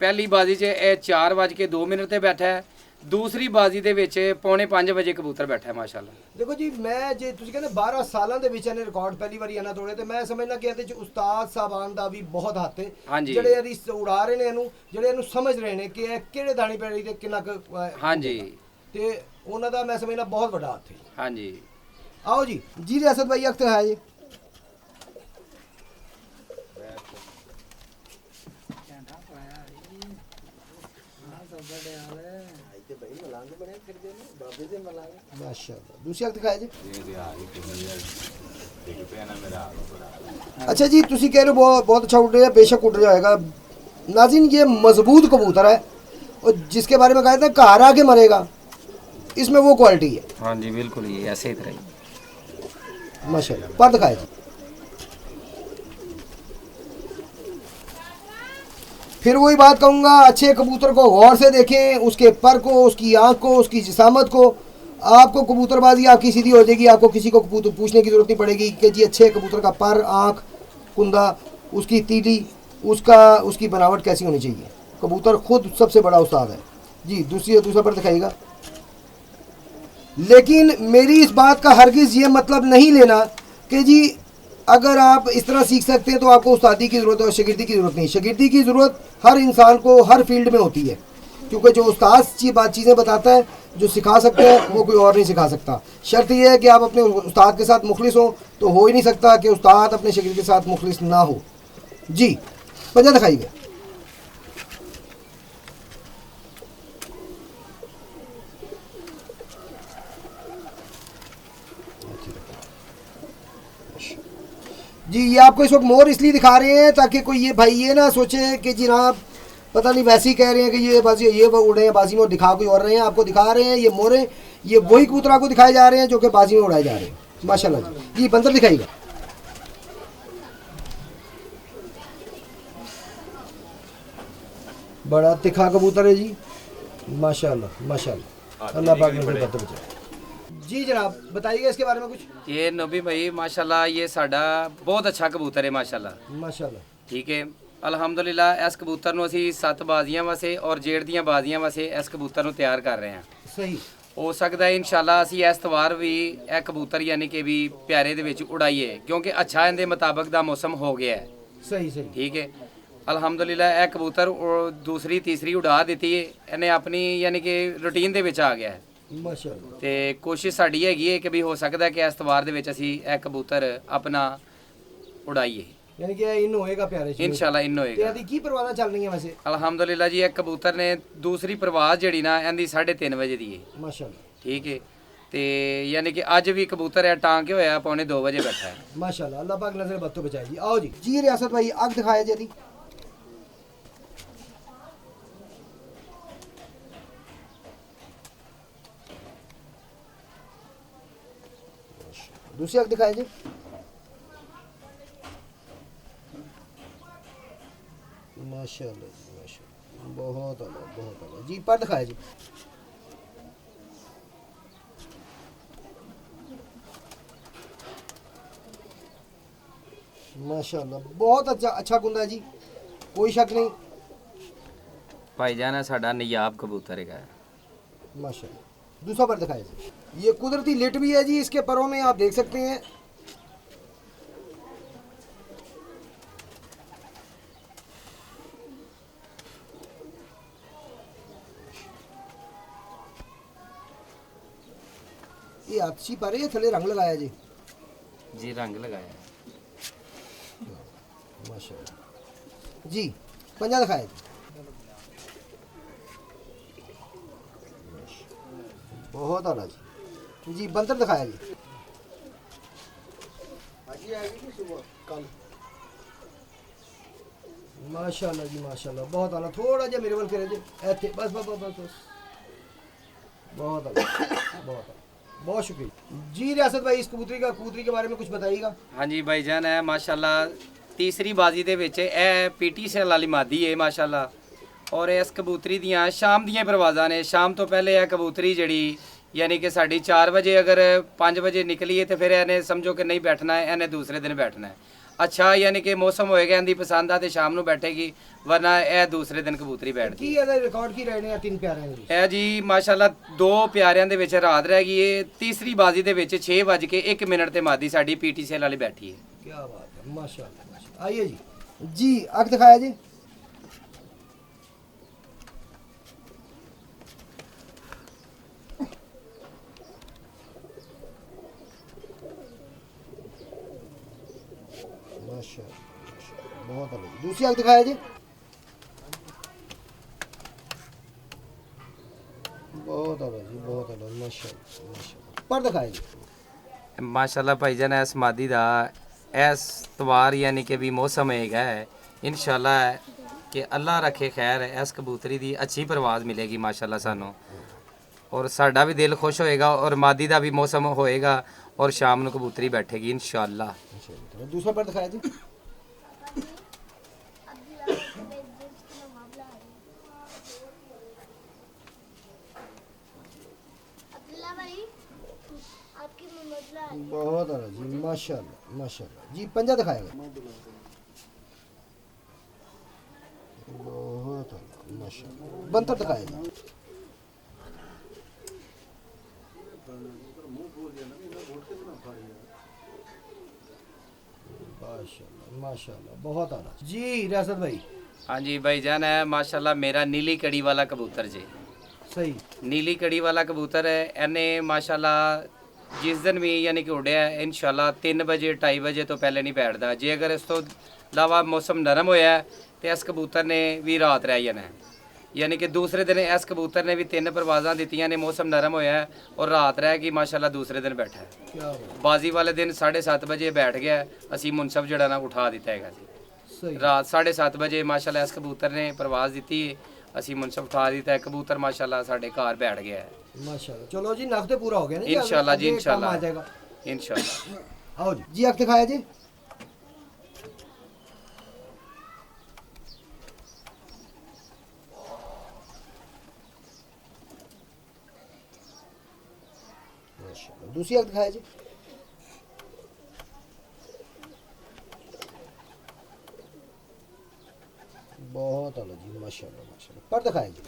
पहली बाजी च ये 4:02 ते बैठा है, दूसरी बाजी ਦੇ ਵਿੱਚ 4:45 ਵਜੇ ਕਬੂਤਰ ਬੈਠਾ ਹੈ ਮਾਸ਼ਾਅੱਲਾ। देखो जी, मैं जे ਤੁਸੀਂ ਕਹਿੰਦੇ 12 ਸਾਲਾਂ ਦੇ ਵਿੱਚ ਇਹਨੇ ਰਿਕਾਰਡ ਪਹਿਲੀ ਵਾਰੀ ਇਹਨਾਂ ਤੋੜੇ ਤੇ ਮੈਂ ਸਮਝਣਾ ਕਿ ਇਹਦੇ ਚ ਉਸਤਾਦ ਸਾਹਿਬਾਨ ਦਾ ਵੀ ਬਹੁਤ ਹੱਥ ਹੈ। ਹਾਂਜੀ। ਜਿਹੜੇ ਇਹਦੀ ਉਡਾ ਰਹੇ ਨੇ ਇਹਨੂੰ, ਜਿਹੜੇ ਇਹਨੂੰ ਸਮਝ ਰਹੇ ਨੇ ਕਿ ਇਹ ਕਿਹੜੇ ਦਾਣੇ ਪੈ ਰਹੀ ਤੇ ਕਿੰਨਾ ਹਾਂਜੀ ਤੇ ਉਹਨਾਂ ਦਾ ਮੈਂ ਸਮਝਣਾ ਬਹੁਤ ਵੱਡਾ ਹੱਥ ਹੈ। ਹਾਂਜੀ। आओ जी। जी रियासत भाई अख्तर है जी। माशाल्लाह। दूसरी अख्तर है जी। अच्छा जी, तुसी कह रहे हो बहुत अच्छा उड़ रहा है, बेशक उड़ जाएगा। नाज़रीन, ये मजबूत कबूतर है और जिसके बारे में कहा था घर आके मरेगा, इसमें वो क्वालिटी है। हाँ जी बिल्कुल, ये ऐसे ही तरह ही माशाल्लाह। पर दिखाए जी। फिर वही बात कहूँगा, अच्छे कबूतर को गौर से देखें, उसके पर को, उसकी आँख को, उसकी जिसामत को। आपको कबूतरबाजी आपकी सीधी हो जाएगी, आपको किसी को पूछने की ज़रूरत नहीं पड़ेगी कि जी अच्छे कबूतर का पर, आँख, कुंदा, उसकी तीली, उसकी बनावट कैसी होनी चाहिए। कबूतर खुद सबसे बड़ा उस्ताद है जी। दूसरा पर दिखाइएगा। लेकिन मेरी इस बात का हरगिज़ ये मतलब नहीं लेना कि जी अगर आप इस तरह सीख सकते हैं तो आपको उस्तादी की ज़रूरत है और शागिर्दी की ज़रूरत नहीं। शागिर्दी की ज़रूरत हर इंसान को हर फील्ड में होती है, क्योंकि जो उस्ताद चीज़ें बताता है, जो सिखा सकते हैं, वो कोई और नहीं सिखा सकता। शर्त यह है कि आप अपने उस्ताद के साथ मुखलिस हो, तो हो ही नहीं सकता कि उस्ताद अपने शागिर्द के साथ मुखलिस ना हो। जी पंजा दिखाइए। जी ये आपको इस वक्त मोर इसलिए दिखा रहे हैं ताकि कोई ये भाई ये ना सोचे कि जी ना पता नहीं वैसे ही कह रहे हैं कि ये बाजी ये उड़े हैं, बाजी में दिखा कोई और रहे हैं। आपको दिखा रहे हैं ये मोरे, ये वही कबूतर आपको दिखाए जा रहे हैं जो कि बाजी में उड़ाए जा रहे हैं। माशाल्लाह जी। जी बंदर दिखाइएगा। बड़ा तिखा कबूतर है जी, माशाल्लाह माशाल्लाह, अल्लाह पाक ने बरकत बचाए। जी जनाब बताइएगा इसके बारे में कुछ। ये नबी भाई माशाल्लाह ये साडा बहुत अच्छा कबूतर है माशाल्लाह। माशाल्लाह ठीक है ਅਲਹਮਦੁਲਿਲਾ ਇਸ ਕਬੂਤਰ ਨੂੰ ਅਸੀਂ 7 ਬਾਜ਼ੀਆਂ ਵਾਸਤੇ ਔਰ ਜੇੜ ਦੀਆਂ ਬਾਜ਼ੀਆਂ ਵਾਸਤੇ ਇਸ ਕਬੂਤਰ ਨੂੰ ਤਿਆਰ ਕਰ ਰਹੇ ਹਾਂ। सही, ਹੋ ਸਕਦਾ ਹੈ ਇਨਸ਼ਾਅੱਲਾ ਅਸੀਂ ਇਸ ਤਵਾਰ ਵੀ ਇਹ ਕਬੂਤਰ ਯਾਨੀ ਕਿ ਵੀ ਪਿਆਰੇ ਦੇ ਵਿੱਚ ਉਡਾਈਏ ਕਿਉਂਕਿ ਅੱਛਾ ਇਹਦੇ ਮੁਤਾਬਕ ਦਾ ਮੌਸਮ ਹੋ ਗਿਆ ਹੈ। सही सही, ਠੀਕ ਹੈ ਅਲਹਮਦੁਲਿਲਾ ਇਹ ਕਬੂਤਰ ਦੂਸਰੀ ਤੀਸਰੀ ਉਡਾ ਦਿੱਤੀ ਹੈ ਇਹਨੇ ਆਪਣੀ ਯਾਨੀ ਕਿ ਰੂਟੀਨ ਦੇ ਵਿੱਚ ਆ ਗਿਆ ਹੈ माशाल्लाह। ਤੇ ਕੋਸ਼ਿਸ਼ ਸਾਡੀ ਹੈਗੀ ਹੈ ਕਿ ਵੀ ਹੋ ਸਕਦਾ ਕਿ ਇਸ ਤਵਾਰ ਦੇ ਵਿੱਚ ਅਸੀਂ ਇਹ ਕਬੂਤਰ ਆਪਣਾ ਉਡਾਈਏ यानी कि इन होएगा प्यारे से। ਇਨਸ਼ਾਅੱਲਾ ਇਨ ਤੇ ਹੋਏਗਾ। ਇਹਦੀ ਕੀ ਪਰਵਾਜ਼ਾਂ ਚੱਲ ਰਹੀਆਂ ਵੈਸੇ? ਅਲਹਮਦੁਲਿਲਾ ਜੀ ਇਹ ਕਬੂਤਰ ਨੇ ਦੂਸਰੀ ਪ੍ਰਵਾਜ਼ ਜਿਹੜੀ ਨਾ ਇਹਦੀ 3:30 ਵਜੇ ਦੀ ਹੈ। माशाल्लाह ਠੀਕ ਹੈ ਤੇ ਯਾਨੀ ਕਿ ਅੱਜ ਵੀ ਕਬੂਤਰ ਹੈ ਟਾਂਕੇ ਹੋਇਆ ਪੌਣੇ 2 ਵਜੇ ਬੈਠਾ ਹੈ। माशाल्लाह, अल्लाह पाक नजर बद तो बचाए जी। आओ जी जी रियासत भाई आग दिखाया जी। दूसरी आग दिखाया जी। माशाल्लाह जी माशाल्लाह, बहुत आला जी। पर दिखाया जी। माशाल्लाह बहुत अच्छा कुंदा है जी, कोई शक नहीं। ਭਾਈਜਾਨ ਇਹ ਸਾਡਾ ਨਿयाब कबूतर है। माशाल्लाह दूसरा पर दिखाया जी। ये कुदरती लिट भी है जी, इसके परों में आप देख सकते हैं। ये अच्छी पर है, थले रंग लगाया जी। जी रंग लगाया है। माशाल्लाह जी। पंजा दिखाया जी। बहुत आला जी। जी बंतर दिखाया जी। माशाल्लाह जी माशाल्लाह, बहुत आला। थोड़ा जा मेरे वाल करे जी, ऐसे बस बस बस बस बस। बहुत आला, बहुत आला, बहुत शुक्रिया जी। रियासत भाई इस कबूतरी के बारे में कुछ बताइएगा। हाँ जी भाईजान है माशाल्लाह तीसरी बाजी ਦੇ ਵਿੱਚ ਇਹ ਪੀਟੀ ਸੈਲ ਵਾਲੀ ਮਾਦੀ ਹੈ ਮਾਸ਼ਾਅੱਲਾ ਔਰ ਇਸ ਕਬੂਤਰੀ ਦੀਆਂ ਸ਼ਾਮ ਦੀਆਂ ਪ੍ਰਵਾਜ਼ਾਂ ਨੇ। ਸ਼ਾਮ ਤੋਂ ਪਹਿਲੇ ਇਹ ਕਬੂਤਰੀ ਜਿਹੜੀ ਯਾਨੀ ਕਿ ਸਾਡੀ 4 ਵਜੇ ਅਗਰ 5 ਵਜੇ ਨਿਕਲੀਏ ਤੇ ਫਿਰ ਇਹਨੇ ਸਮਝੋ ਕਿ ਨਹੀਂ ਬੈਠਣਾ ਹੈ, ਇਹਨੇ ਦੂਸਰੇ ਦਿਨ ਬੈਠਣਾ ਹੈ। ਅੱਛਾ ਯਾਨੀ ਕਿ ਮੌਸਮ ਹੋਏਗਾ ਇਹਦੀ ਪਸੰਦ ਆ ਤੇ ਸ਼ਾਮ ਨੂੰ ਬੈਠੇਗੀ, ਵਰਨਾ ਇਹ ਦੂਸਰੇ ਦਿਨ ਕਬੂਤਰੀ ਬੈਠਦੀ ਕੀ ਇਹਦਾ ਰਿਕਾਰਡ ਕੀ ਰਹੇ ਨੇ ਆ 3 ਪਿਆਰਿਆਂ ਦੇ? ਇਹ ਜੀ ਮਾਸ਼ਾਅੱਲਾ 2 ਪਿਆਰਿਆਂ ਦੇ ਵਿੱਚ ਰਾਤ ਰਹਿ ਗਈ ਏ। ਤੀਸਰੀ ਬਾਜੀ ਦੇ ਵਿੱਚ 6:01 ਤੇ ਮਾਦੀ ਸਾਡੀ ਪੀਟੀ ਸੈਲ ਵਾਲੀ ਬੈਠੀ ਹੈ। ਕੀ ਬਾਤ ਹੈ, ਮਾਸ਼ਾਅੱਲਾ माशाल्लाह। आइए जी जी आग दिखाया जी। माशाअल्लाह बहुत अलग। दूसरी आग दिखाया जी। बहुत अलग जी, बहुत अलग, माशाअल्लाह माशाअल्लाह। पर दिखाया जी। ਮਾਸ਼ਾਅੱਲਾ ਭਾਈਜਾਨ ਇਸ ਮਾਦੀ ਦਾ ਇਸ ਤਵਾਰ ਯਾਨੀ ਕਿ ਵੀ ਮੌਸਮ ਹੈਗਾ ਹੈ ਇਨਸ਼ਾਅੱਲਾ ਕਿ ਅੱਲਾ ਰੱਖੇ ਖੈਰ ਇਸ ਕਬੂਤਰੀ ਦੀ ਅੱਛੀ ਪਰਵਾਜ਼ ਮਿਲੇਗੀ ਮਾਸ਼ਾਅੱਲਾ ਸਾਨੂੰ ਔਰ ਸਾਡਾ ਵੀ ਦਿਲ ਖੁਸ਼ ਹੋਏਗਾ ਔਰ ਮਾਦੀ ਦਾ ਵੀ ਮੌਸਮ ਹੋਏਗਾ ਔਰ ਸ਼ਾਮ ਨੂੰ ਕਬੂਤਰੀ ਬੈਠੇਗੀ ਇਨਸ਼ਾਅੱਲਾ। दूसरा पर दिखाया जी। बहुत आला जी माशाल्लाह माशाल्लाह जी। पंजा दिखाएगा। बहुत आला माशाल्लाह। बंतर दिखाएगा। माशाल्लाह माशाल्लाह बहुत आला जी। रियासत भाई हाँ जी भाईजान है माशाअल्लाह मेरा नीली कड़ी वाला कबूतर जी। सही, नीली कड़ी वाला कबूतर है ਇਹਨੇ ਮਾਸ਼ਾਅੱਲਾ ਜਿਸ ਦਿਨ ਵੀ ਯਾਨੀ ਕਿ ਉੜਿਆ ਇਨਸ਼ਾਅੱਲਾ 3 ਵਜੇ 2:30 ਵਜੇ ਤੋਂ ਪਹਿਲੇ ਨਹੀਂ ਬੈਠਦਾ। ਜੇ ਅਗਰ ਇਸ ਤੋਂ ਇਲਾਵਾ ਮੌਸਮ ਨਰਮ ਹੋਇਆ ਤੇ ਇਸ ਕਬੂਤਰ ਨੇ ਵੀ ਰਾਤ ਰਹਿ ਜਾਣਾ ਹੈ। ਯਾਨੀ ਕਿ ਦੂਸਰੇ ਦਿਨ ਇਸ ਕਬੂਤਰ ਨੇ ਵੀ 3 ਪ੍ਰਵਾਜ਼ਾਂ ਦਿੱਤੀਆਂ ਨੇ, ਮੌਸਮ ਨਰਮ ਹੋਇਆ ਔਰ ਰਾਤ ਰਹਿ ਗਈ ਮਾਸ਼ਾਅੱਲਾ ਦੂਸਰੇ ਦਿਨ ਬੈਠਾ ਹੈ। क्या बात, ਬਾਜ਼ੀ ਵਾਲੇ ਦਿਨ 7:30 ਵਜੇ ਬੈਠ ਗਿਆ, ਅਸੀਂ ਮੁਨਸਫ ਜਿਹੜਾ ਨਾ ਉਠਾ ਦਿੱਤਾ ਹੈਗਾ ਸੀ। सही ਰਾਤ 7:30 ਵਜੇ ਮਾਸ਼ਾਅੱਲਾ ਇਸ ਕਬੂਤਰ ਨੇ ਪ੍ਰਵਾਜ਼ ਦਿੱਤੀ, ਅਸੀਂ ਮੁਨਸਫ ਉਠਾ ਦਿੱਤਾ ਹੈ। ਕਬੂਤਰ ਮਾਸ਼ਾਅੱਲਾ ਸਾਡੇ ਘਰ ਬੈਠ ਗਿਆ ਹੈ माशाल्लाह। चलो जी नफ्ते पूरा हो गया ना जी, इंशाल्लाह जी, आगे काम इंशाल्लाह। आ जाएगा। ਇਨਸ਼ਾਅੱਲਾ। आओ जी जी आग दिखाया जी। माशाल्लाह। दूसरी आंख दिखाया जी। बहुत आला जी, माशाल्लाह माशाल्लाह। पर दिखाया जी।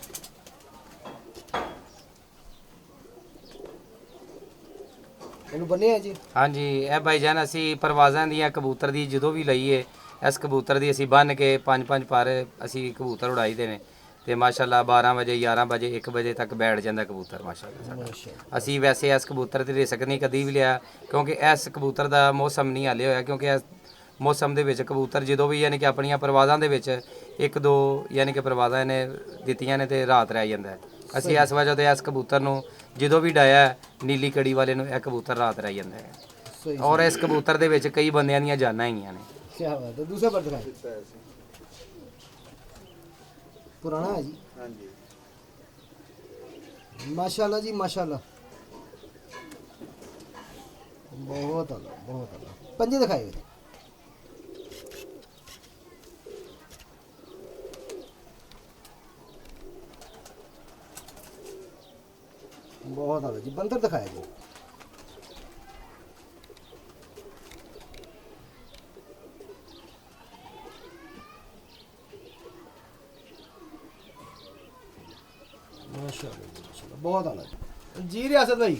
ਇਹਨੂੰ ਬੰਨਿਆ ਜੀ। ਹਾਂਜੀ, ਇਹ ਭਾਈਜਾਨ ਅਸੀਂ ਪਰਵਾਜ਼ਾਂ ਦੀਆਂ ਕਬੂਤਰ ਦੀ ਜਦੋਂ ਵੀ ਲਈਏ, ਇਸ ਕਬੂਤਰ ਦੀ ਅਸੀਂ ਬੰਨ ਕੇ 5-5 ਪਰ ਅਸੀਂ ਕਬੂਤਰ ਉਡਾਈਦੇ ਨੇ ਤੇ ਮਾਸ਼ਾਅੱਲਾ 12 ਵਜੇ 11 ਵਜੇ 1 ਵਜੇ ਤੱਕ ਬੈਠ ਜਾਂਦਾ ਕਬੂਤਰ ਮਾਸ਼ਾਅੱਲਾ ਸਾਡਾ। ਅਸੀਂ ਵੈਸੇ ਇਸ ਕਬੂਤਰ ਤੇ ਰਿਸਕ ਨਹੀਂ ਕਦੀ ਵੀ ਲਿਆ, ਕਿਉਂਕਿ ਇਸ ਕਬੂਤਰ ਦਾ ਮੌਸਮ ਨਹੀਂ ਹਾਲੇ ਹੋਇਆ, ਕਿਉਂਕਿ ਇਸ ਮੌਸਮ ਦੇ ਵਿੱਚ ਕਬੂਤਰ ਜਦੋਂ ਵੀ ਯਾਨੀ ਕਿ ਆਪਣੀਆਂ ਪਰਵਾਜ਼ਾਂ ਦੇ ਵਿੱਚ 1-2 ਯਾਨੀ ਕਿ ਪਰਵਾਜ਼ਾਂ ਨੇ ਦਿੱਤੀਆਂ ਨੇ ਤੇ ਰਾਤ ਰਹਿ ਜਾਂਦਾ ਹੈ। ਅਸੀਂ ਇਸ ਵਜ੍ਹਾ ਤੇ ਇਸ ਕਬੂਤਰ ਨੂੰ ਜਦੋਂ ਵੀ ਡਾਇਆ ਨੀਲੀ ਕੜੀ ਵਾਲੇ ਨੂੰ ਇਹ ਕਬੂਤਰ ਰਾਤ ਰਹਿ ਜਾਂਦਾ ਹੈ। ਸਹੀ ਔਰ ਇਸ ਕਬੂਤਰ ਦੇ ਵਿੱਚ ਕਈ ਬੰਦਿਆਂ ਦੀਆਂ ਜਾਨਾਂ ਹੈਗੀਆਂ ਨੇ। ਕੀ ਬਾਤ ਹੈ। ਦੂਸਰਾ ਪਰ ਦਿਖਾਇਆ। ਪੁਰਾਣਾ ਹੈ ਜੀ। ਹਾਂਜੀ माशाल्लाह जी माशाल्लाह। बहुत आला बहुत आला। पंजे दिखाए हुए। बहुत आला जी। बंदर दिखाया जी। माशाल्लाह जी माशाल्लाह। बहुत आला जी। जी रियासत भाई।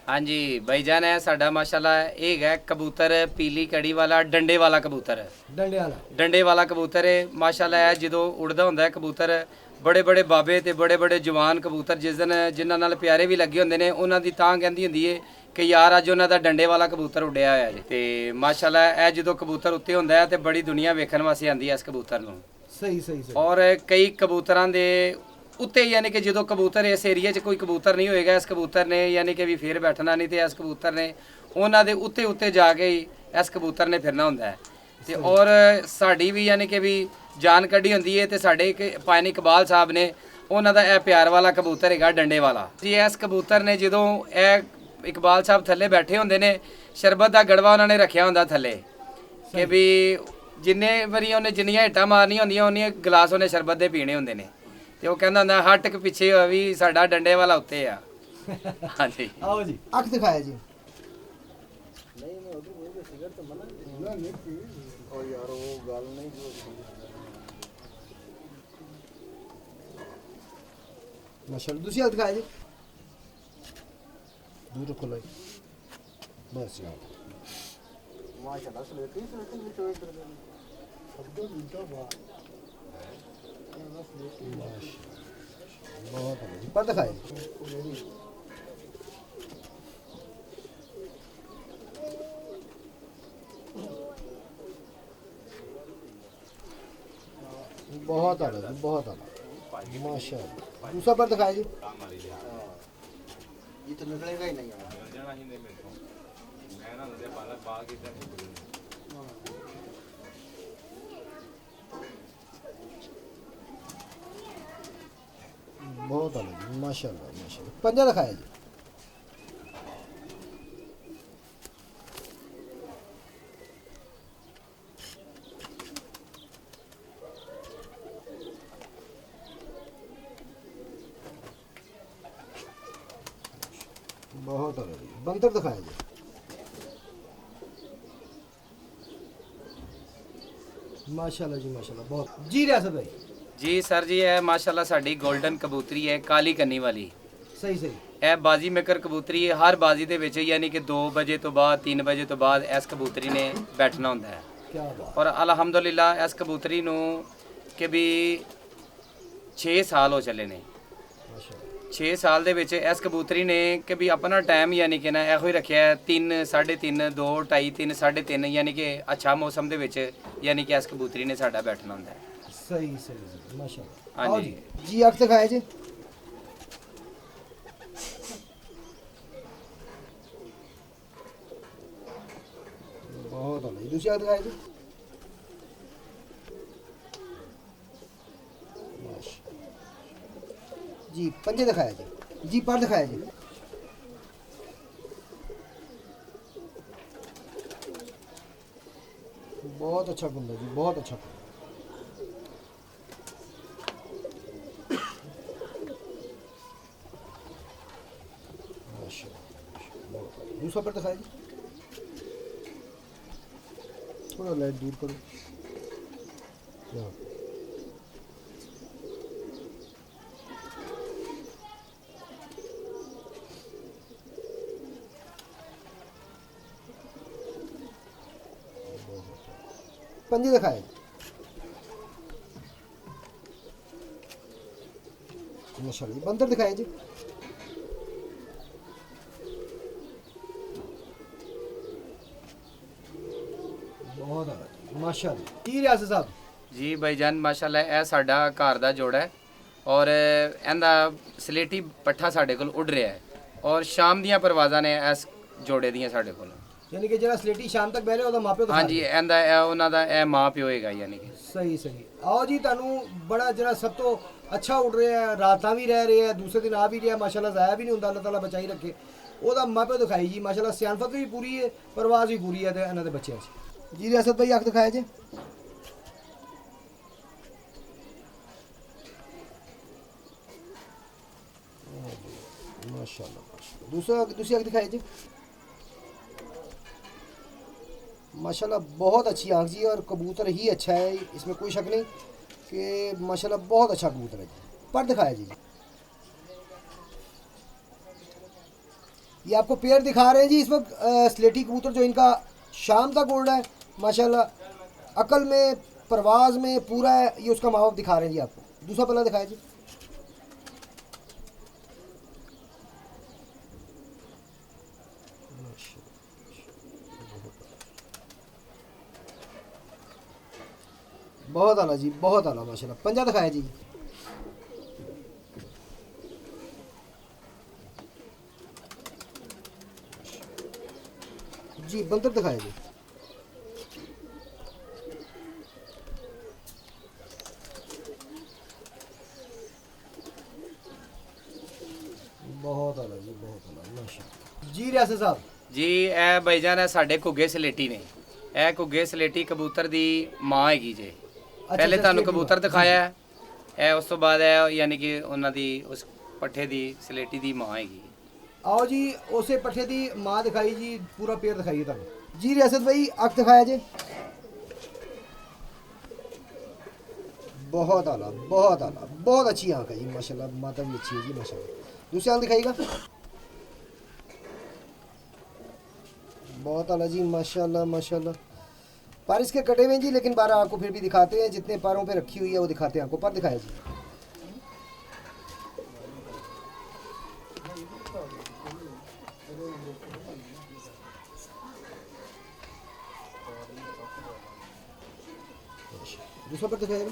ਹਾਂਜੀ ਭਾਈਜਾਨ, ਹੈ ਸਾਡਾ ਮਾਸ਼ਾਅੱਲਾ ਇਹ ਹੈਗਾ ਕਬੂਤਰ ਪੀਲੀ ਕੜੀ ਵਾਲਾ ਡੰਡੇ ਵਾਲਾ ਕਬੂਤਰ ਹੈ। डंडे वाला। ਡੰਡੇ ਵਾਲਾ ਕਬੂਤਰ ਹੈ ਮਾਸ਼ਾਅੱਲਾ। ਇਹ ਜਦੋਂ ਉੜਦਾ ਹੁੰਦਾ ਹੈ ਕਬੂਤਰ, ਬੜੇ ਬੜੇ ਬਾਬੇ ਤੇ ਬੜੇ ਬੜੇ ਜਵਾਨ ਕਬੂਤਰ ਜਿਸ ਦਿਨ ਜਿਨ੍ਹਾਂ ਨਾਲ ਪਿਆਰੇ ਵੀ ਲੱਗੇ ਹੁੰਦੇ ਨੇ, ਉਹਨਾਂ ਦੀ ਤਾਂ ਕਹਿੰਦੀ ਹੁੰਦੀ ਹੈ ਕਿ ਯਾਰ ਅੱਜ ਉਹਨਾਂ ਦਾ ਡੰਡੇ ਵਾਲਾ ਕਬੂਤਰ ਉੱਡਿਆ ਹੋਇਆ ਜੀ। ਤੇ ਮਾਸ਼ਾਅੱਲਾ ਇਹ ਜਦੋਂ ਕਬੂਤਰ ਉੱਤੇ ਹੁੰਦਾ ਹੈ ਤੇ ਬੜੀ ਦੁਨੀਆ ਵੇਖਣ ਵਾਸਤੇ ਆਉਂਦੀ ਹੈ ਇਸ ਕਬੂਤਰ ਨੂੰ। सही सही सही। ਔਰ ਕਈ ਕਬੂਤਰਾਂ ਦੇ ਉੱਤੇ ਯਾਨੀ ਕਿ ਜਦੋਂ ਕਬੂਤਰ ਇਸ ਏਰੀਆ 'ਚ ਕੋਈ ਕਬੂਤਰ ਨਹੀਂ ਹੋਏਗਾ, ਇਸ ਕਬੂਤਰ ਨੇ ਯਾਨੀ ਕਿ ਵੀ ਫੇਰ ਬੈਠਣਾ ਨਹੀਂ, ਤੇ ਇਸ ਕਬੂਤਰ ਨੇ ਉਹਨਾਂ ਦੇ ਉੱਤੇ ਉੱਤੇ ਜਾ ਕੇ ਹੀ ਇਸ ਕਬੂਤਰ ਨੇ ਫਿਰਨਾ ਹੁੰਦਾ ਹੈ। ਤੇ ਔਰ ਸਾਡੀ ਵੀ ਯਾਨੀ ਕਿ ਵੀ ਜਾਨ ਕੱਢੀ ਹੁੰਦੀ ਹੈ। ਤੇ ਸਾਡੇ ਇੱਕ ਪਾਇਨੀ ਇਕਬਾਲ ਸਾਹਿਬ ਨੇ, ਉਹਨਾਂ ਦਾ ਇਹ ਪਿਆਰ ਵਾਲਾ ਕਬੂਤਰ ਹੈਗਾ ਡੰਡੇ ਵਾਲਾ ਜੀ। ਇਸ ਕਬੂਤਰ ਨੇ ਜਦੋਂ ਇਹ ਇਕਬਾਲ ਸਾਹਿਬ ਥੱਲੇ ਬੈਠੇ ਹੁੰਦੇ ਨੇ, ਸ਼ਰਬਤ ਦਾ ਗੜਵਾ ਉਹਨਾਂ ਨੇ ਰੱਖਿਆ ਹੁੰਦਾ ਥੱਲੇ, ਕਿ ਵੀ ਜਿੰਨੇ ਵਾਰੀ ਉਹਨੇ ਜਿੰਨੀਆਂ ਹਿੱਟਾਂ ਮਾਰਨੀਆਂ ਹੁੰਦੀਆਂ ਉਹਨੀਆਂ ਗਲਾਸ ਉਹਨੇ ਸ਼ਰਬਤ ਦੇ ਪੀਣੇ ਹੁੰਦੇ ਨੇ। ਤੇ ਉਹ ਕਹਿੰਦਾ ਹੁੰਦਾ ਹੱਟ ਕੇ ਪਿੱਛੇ ਹੋਇਆ ਵੀ ਸਾਡਾ ਡੰਡੇ ਵਾਲਾ ਉੱਤੇ ਆ। ਹਾਂਜੀ आओ जी। अख दिखाया जी। ਉਹ ਯਾਰ ਉਹ ਗੱਲ ਨਹੀਂ माशाल्लाह। दूसरी आंख दिखाया जी। दूर रखो लाई। बस यार। ਮਾਸ਼ਾਅੱਲਾ ਸਲੇਟੀ ਵਿੱਚ ਚੋਇਸ ਕਰਦੇ ਨੇ बहुत आला जी। पर दिखाया जी। बहुत आला जी बहुत आला माशाल्लाह। दूसरा पर दिखाया जी। ये तो निकलेगा ही नहीं यार। बहुत आला जी माशाल्लाह माशाल्लाह। पंजा दिखाया जी। बहुत आला जी। बंतर दिखाया जी। माशाल्लाह जी माशाल्लाह। बहुत जी रियासत भाई। ਜੀ ਸਰ ਜੀ, ਇਹ ਮਾਸ਼ਾਅੱਲਾ ਸਾਡੀ 골ਡਨ ਕਬੂਤਰੀ ਹੈ ਕਾਲੀ ਕੰਨੀ ਵਾਲੀ। सही सही। ਇਹ ਬਾਜ਼ੀ ਮੇਕਰ ਕਬੂਤਰੀ ਹੈ। ਹਰ ਬਾਜ਼ੀ ਦੇ ਵਿੱਚ ਯਾਨੀ ਕਿ 2 ਵਜੇ ਤੋਂ ਬਾਅਦ 3 ਵਜੇ ਤੋਂ ਬਾਅਦ ਇਸ ਕਬੂਤਰੀ ਨੇ ਬੈਠਣਾ ਹੁੰਦਾ ਹੈ। क्या बात। ਔਰ ਅਲਹਮਦੁਲਿਲਾ ਇਸ ਕਬੂਤਰੀ ਨੂੰ ਕਿ ਵੀ 6 ਸਾਲ ਹੋ ਚੱਲੇ ਨੇ। माशाल्लाह। 6 ਸਾਲ ਦੇ ਵਿੱਚ ਇਸ ਕਬੂਤਰੀ ਨੇ ਕਿ ਵੀ ਆਪਣਾ ਟਾਈਮ ਯਾਨੀ ਕਿ ਨਾ ਇਹੋ ਹੀ ਰੱਖਿਆ 3 3:30 2 2:30 3 3:30 ਯਾਨੀ ਕਿ ਅੱਛਾ ਮੌਸਮ ਦੇ ਵਿੱਚ ਯਾਨੀ ਕਿ ਇਸ ਕਬੂਤਰੀ ਨੇ ਸਾਡਾ ਬੈਠਣਾ ਹੁੰਦਾ ਹੈ। सही सही सही माशाल्लाह। हाँ आओ जी। जी अख दिखाया जी। बहुत आला जी। दूसरी अख दिखाया जी। माशाल्लाह। जी पंजे दिखाया जी। जी पर दिखाया जी। बहुत अच्छा कुंदा जी बहुत अच्छा कुंदा। माशाल्लाह। दूसरा पर दिखाएं जी, थोड़ा लाइट दूर करो। यहाँ पंजे दिखाए, माशाल्लाह। बंदर दिखाएं जी, बहुत अच्छा माशाल्लाह जी। रियासत साहब ਜੀ ਭਾਈਜਾਨ ਮਾਸ਼ਾਅੱਲਾ ਇਹ ਸਾਡਾ ਘਰ ਦਾ ਜੋੜਾ ਹੈ ਔਰ ਇਹਦਾ ਸਲੇਟੀ ਪੱਠਾ ਸਾਡੇ ਕੋਲ ਉੱਡ ਰਿਹਾ ਹੈ ਔਰ ਸ਼ਾਮ ਦੀਆਂ ਪਰਵਾਜ਼ਾਂ ਨੇ ਇਸ ਜੋੜੇ ਦੀਆਂ ਸਾਡੇ ਕੋਲ। यानी कि जरा स्लेटी शाम तक बहले ਉਹਦਾ ਮਾਪਿਓ ਦਿਖਾ ਹਾਂਜੀ ਇਹਦਾ ਇਹ ਉਹਨਾਂ ਦਾ ਇਹ ਮਾਂ ਪਿਓ ਹੈਗਾ ਯਾਨੀ ਕਿ। ਸਹੀ ਸਹੀ। ਆਓ ਜੀ, ਤੁਹਾਨੂੰ ਬੜਾ ਜਿਹੜਾ ਸਭ ਤੋਂ ਅੱਛਾ ਉੱਡ ਰਿਹਾ ਹੈ, ਰਾਤਾਂ ਵੀ ਰਹਿ ਰਿਹਾ, ਦੂਸਰੇ ਦਿਨ ਆ ਵੀ ਰਿਹਾ, ਮਾਸ਼ਾਅੱਲਾ ਜ਼ਾਇਆ ਵੀ ਨਹੀਂ ਹੁੰਦਾ, ਅੱਲਾਹ ਤਾਲਾ ਬਚਾਈ ਰੱਖੇ। ਉਹਦਾ ਮਾਪਿਓ ਦਿਖਾਈ ਜੀ, ਮਾਸ਼ਾਅੱਲਾ ਸਿਆਣਫਤ ਵੀ ਪੂਰੀ ਹੈ, ਪਰਵਾਜ਼ ਵੀ ਪੂਰੀ ਹੈ ਤੇ ਇਹਨਾਂ ਦੇ ਬੱਚਿਆਂ 'ਚ। ਜੀ ਰਿਆਸਤ ਭਾਈ ਅੱਖ ਦਿਖਾਇਆ ਜੀ, माशाल्लाह माशाल्लाह। दूसरी आँख दिखाई जी, माशाल्लाह बहुत अच्छी आँख जी, और कबूतर ही अच्छा है, इसमें कोई शक नहीं कि माशाल्लाह बहुत अच्छा कबूतर है जी। पर दिखाया जी, ये आपको पेड़ दिखा रहे हैं जी इस वक्त स्लेटी कबूतर जो इनका शाम तक उड़ रहा है, माशाल्लाह अकल में परवाज में पूरा है, ये उसका माँ बाप दिखा रहे हैं जी आपको। दूसरा पल्ला दिखाया जी, बहुत आला जी, बहुत आला माशाल्लाह। पंजा दिखाया जी, जी बंदर दिखाया जी, बहुत आला जी, बहुत आला माशाल्लाह जी। रियासत साहब ਜੀ ਇਹ ਭਾਈਜਾਨ ਹੈ ਸਾਡੇ ਘੁੱਗੇ ਸਲੇਟੀ ਨੇ, ਇਹ ਘੁੱਗੇ ਸਲੇਟੀ ਕਬੂਤਰ ਦੀ ਮਾਂ ਹੈਗੀ ਜੇ। ਪਹਿਲੇ ਤੁਹਾਨੂੰ ਕਬੂਤਰ ਦਿਖਾਇਆ ਹੈ, ਇਹ ਉਸ ਤੋਂ ਬਾਅਦ ਹੈ ਯਾਨੀ ਕਿ ਉਹਨਾਂ ਦੀ ਉਸ ਪੱਠੇ ਦੀ ਸਲੇਟੀ ਦੀ ਮਾਂ ਹੈਗੀ। आओ जी, उसे पट्ठे दी माँ दिखाई जी, पूरा पेड़ दिखाइए तब जी। रियासत भाई अख दिखाया जी, बहुत आला, बहुत आला, बहुत अच्छी आँख है जी माशाल्लाह, माता भी अच्छी है जी माशाल्लाह। दूसरी आँख दिखाइएगा, बहुत आला जी माशाल्लाह माशाल्लाह। पर इसके कटे हुए हैं जी, लेकिन 12 आपको फिर भी दिखाते हैं, जितने पैरों पे रखी हुई है वो दिखाते हैं आपको। पर दिखाया जी, दूसरा पर दिखाएगा,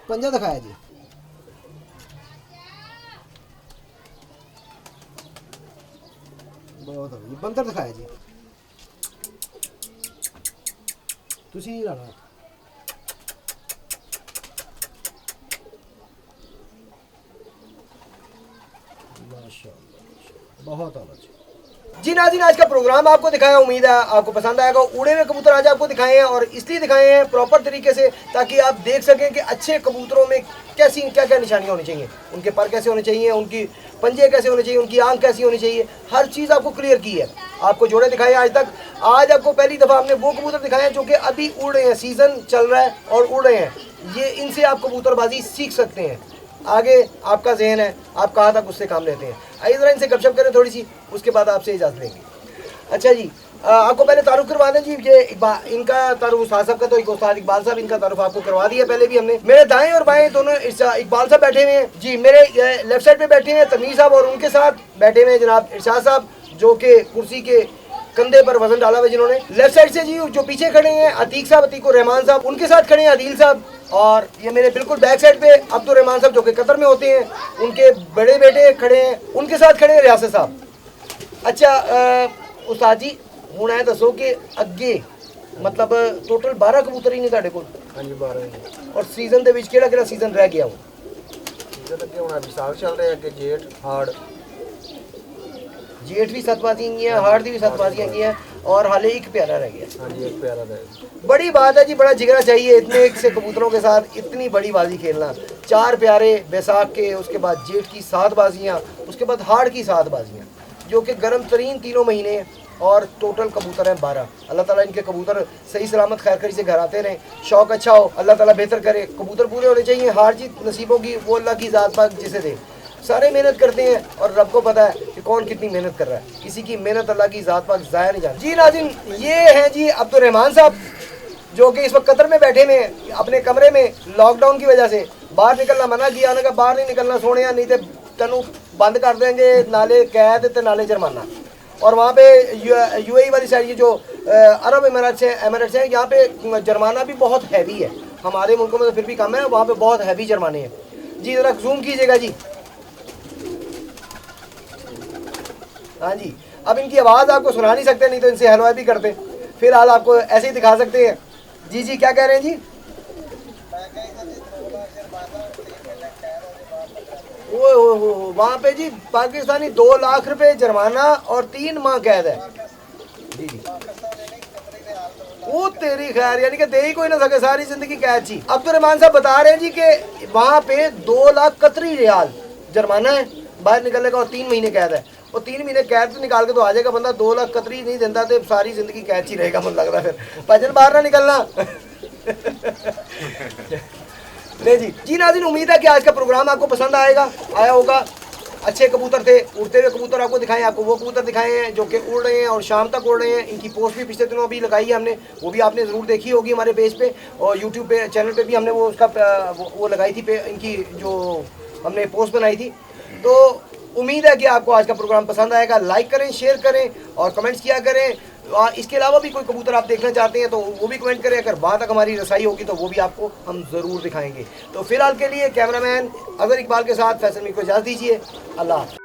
पंजा दिखाया जी, बहुत है। बंदर दिखाया जी, तुसी नहीं लाना माशाल्लाह, बहुत अच्छा जी। नाज़रीन, आज का प्रोग्राम आपको दिखाया, उम्मीद है आपको पसंद आएगा। उड़े हुए कबूतर आज आपको दिखाए हैं, और इसलिए दिखाए हैं प्रॉपर तरीके से ताकि आप देख सकें कि अच्छे कबूतरों में कैसी क्या क्या निशानियाँ होनी चाहिए, उनके पर कैसे होने चाहिए, उनकी पंजे कैसे होने चाहिए, उनकी आंख कैसी होनी चाहिए, हर चीज़ आपको क्लियर की है। आपको जोड़े दिखाए आज तक, आज आपको पहली दफ़ा हमने वो कबूतर दिखाए हैं जो कि अभी उड़ रहे हैं, सीज़न चल रहा है और उड़ रहे हैं। ये इनसे आप कबूतरबाजी सीख सकते हैं। आगे आपका जहन है, आप कहाँ तक उससे काम लेते हैं। आइए ज़रा इनसे गपशप करें थोड़ी सी, उसके बाद आपसे इजाज़त लेंगे। अच्छा जी, आपको पहले तारुफ करवा दें जी, ये इनका तारुफ उस्ताद साहब का, तो एक उस्ताद इकबाल साहब, इनका तारुफ आपको करवा दिया पहले भी हमने। मेरे दाएं और बाएं दोनों इकबाल साहब बैठे हुए हैं जी, मेरे लेफ्ट साइड पे बैठे हैं तमीर साहब, और उनके साथ बैठे हुए हैं जनाब इरशाद साहब, जो कि कुर्सी के कंधे पर वजन डाला हुआ है जिन्होंने। लेफ्ट साइड से जी जो पीछे खड़े हैं अतीक साहब, अतीकुर रहमान साहब, उनके साथ खड़े हैं आदिल साहब, और ये मेरे बिल्कुल बैक साइड पे अब्दुल रहमान साहब जो कि कतर में होते हैं, उनके बड़े बेटे खड़े हैं, उनके साथ खड़े हैं रियासत साहब। अच्छा उस्ताद जी, हुण ऐ दसो कि अगे मतलब टोटल 12 कबूतर ही ने तुहाडे कोल? हाँ जी 12 जी। और सीजन दे विच केड़ा सीजन रह गया? सीजन अगे हुण विसाख चल रहा है, अगे जेठ हाड़, जेठ भी 7 बाजियां गई, हाड़ दी भी 7 बाजियां गई। और हाले एक प्यारा रह गया। हाँ जी, एक प्यारा रहेगा। बड़ी बात है जी, बड़ा जिगरा चाहिए इतने एक से कबूतरों के साथ इतनी बड़ी बाजी खेलना। 4 प्यारे बैसाख के, उसके बाद जेठ की 7 बाजियाँ, उसके बाद हाड़ की 7 बाजियाँ, जो कि गर्म तरीन तीनों महीने हैं। और टोटल कबूतर हैं 12। अल्लाह ताला इनके कबूतर सही सलामत खैर खरी से घर आते रहें, शौक अच्छा हो, अल्लाह ताला बेहतर करे। कबूतर पूरे होने चाहिए, हार जीत नसीबों की वो अल्लाह की ज़ात पाक जिसे दे। सारे मेहनत करते हैं और रब को पता है कि कौन कितनी मेहनत कर रहा है। किसी की मेहनत अल्लाह की ज़ात पाक ज़ाया नहीं जाती। जी नाज़रीन, ये हैं जी अब्दुर्रहमान साहब, जो कि इस वक्त कतर में बैठे में अपने कमरे में लॉकडाउन की वजह से बाहर निकलना मना किया। उन्होंने कहा बाहर नहीं निकलना सोने, नहीं तो तेनू बंद कर देंगे, नाले कैद ते नाले जुर्माना। और वहाँ पे यूएई वाली साइड, ये जो अरब एमिरेट्स हैं, यहाँ पे जुर्माना भी बहुत हैवी है। हमारे मुल्कों में तो फिर भी कम है, वहाँ पे बहुत हैवी जुर्माने हैं। जी ज़रा जूम कीजिएगा जी। हाँ जी, अब इनकी आवाज़ आपको सुना नहीं सकते, नहीं तो इनसे हलवा भी करते। फिलहाल आपको ऐसे ही दिखा सकते हैं। जी जी, क्या कह रहे हैं जी? वो वहाँ पे जी पाकिस्तानी 2 लाख रुपए जुर्माना और 3 माह कैद है। जी जी, वो तेरी खैर, यानी कि दे ही कोई ना सके, सारी जिंदगी कैद थी। अब्दुर्रहमान साहब बता रहे हैं जी कि वहाँ पे 2 लाख कतरी रियाल जुर्माना है बाहर निकलने का और 3 महीने कैद है। और 3 महीने कैद से निकाल के तो आ जाएगा बंदा, 2 लाख कतरी नहीं देता तो सारी जिंदगी कैद ही रहेगा। मुझे लग रहा है फिर भजन बाहर ना निकलना। नहीं जी। जी नाज़रीन, उम्मीद है कि आज का प्रोग्राम आपको पसंद आया होगा। अच्छे कबूतर थे, उड़ते हुए कबूतर आपको दिखाएं, आपको वो कबूतर दिखाए हैं जो कि उड़ रहे हैं और शाम तक उड़ रहे हैं। इनकी पोस्ट भी पिछले दिनों अभी लगाई है हमने, वो भी आपने ज़रूर देखी होगी हमारे पेज पे और यूट्यूब पे चैनल पे भी हमने वो उसका वो लगाई थी, इनकी जो हमने पोस्ट बनाई थी। तो उम्मीद है कि आपको आज का प्रोग्राम पसंद आएगा। लाइक करें, शेयर करें और कमेंट्स किया करें। इसके अलावा भी कोई कबूतर आप देखना चाहते हैं तो वो भी कमेंट करें। अगर वहाँ तक हमारी रसाई होगी तो वो भी आपको हम ज़रूर दिखाएंगे। तो फिलहाल के लिए कैमरामैन अजहर इकबाल के साथ फैसल मीर को इजाज़त दीजिए। अल्लाह हाफ़िज़।